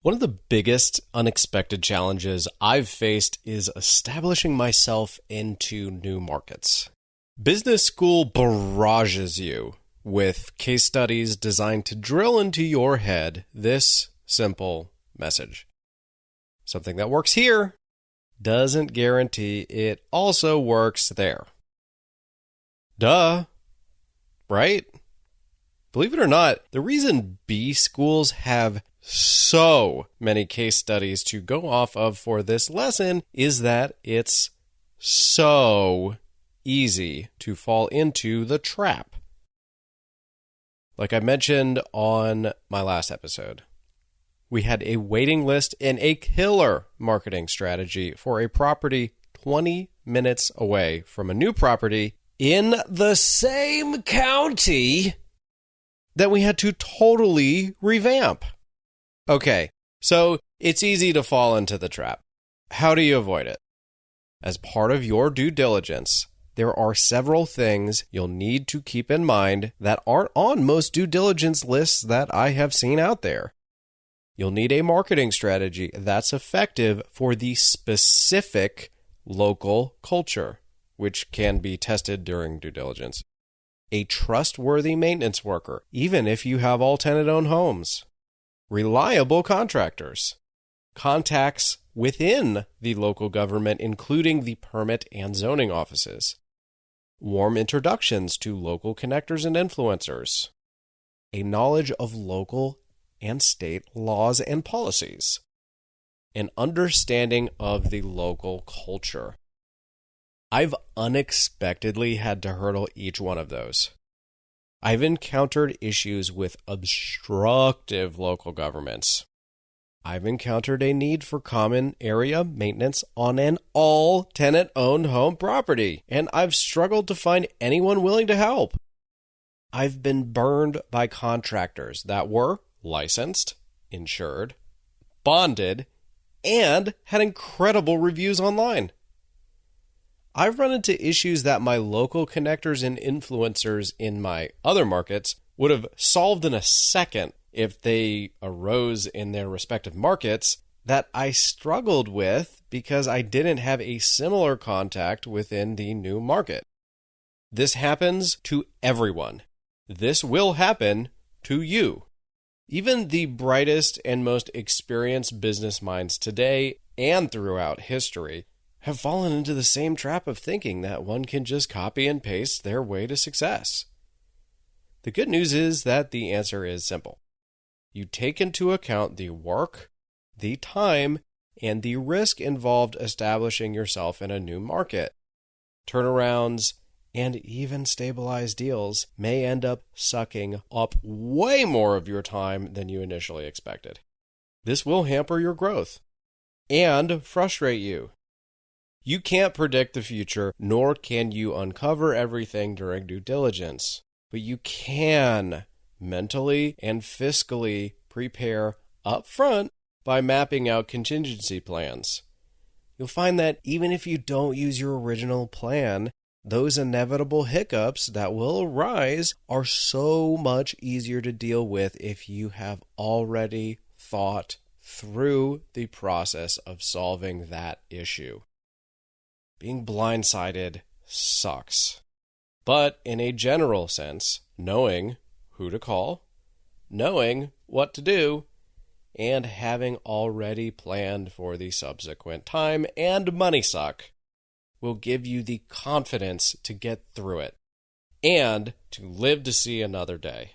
One of the biggest unexpected challenges I've faced is establishing myself into new markets. Business school barrages you with case studies designed to drill into your head this simple message. Something that works here doesn't guarantee it also works there. Duh, right? Believe it or not, the reason B schools have so many case studies to go off of for this lesson is that it's so easy to fall into the trap. Like I mentioned on my last episode, we had a waiting list and a killer marketing strategy for a property 20 minutes away from a new property in the same county that we had to totally revamp. Okay, so it's easy to fall into the trap. How do you avoid it? As part of your due diligence, there are several things you'll need to keep in mind that aren't on most due diligence lists that I have seen out there. You'll need a marketing strategy that's effective for the specific local culture, which can be tested during due diligence. A trustworthy maintenance worker, even if you have all tenant-owned homes. Reliable contractors. Contacts within the local government, including the permit and zoning offices. Warm introductions to local connectors and influencers. A knowledge of local and state laws and policies. An understanding of the local culture. I've unexpectedly had to hurdle each one of those. I've encountered issues with obstructive local governments. I've encountered a need for common area maintenance on an all-tenant-owned home property, and I've struggled to find anyone willing to help. I've been burned by contractors that were licensed, insured, bonded, and had incredible reviews online. I've run into issues that my local connectors and influencers in my other markets would have solved in a second if they arose in their respective markets that I struggled with because I didn't have a similar contact within the new market. This happens to everyone. This will happen to you. Even the brightest and most experienced business minds today and throughout history have fallen into the same trap of thinking that one can just copy and paste their way to success. The good news is that the answer is simple. You take into account the work, the time, and the risk involved establishing yourself in a new market. Turnarounds and even stabilized deals may end up sucking up way more of your time than you initially expected. This will hamper your growth and frustrate you. You can't predict the future, nor can you uncover everything during due diligence, but you can mentally and fiscally prepare up front by mapping out contingency plans. You'll find that even if you don't use your original plan, those inevitable hiccups that will arise are so much easier to deal with if you have already thought through the process of solving that issue. Being blindsided sucks. But in a general sense, knowing who to call, knowing what to do, and having already planned for the subsequent time and money suck will give you the confidence to get through it and to live to see another day.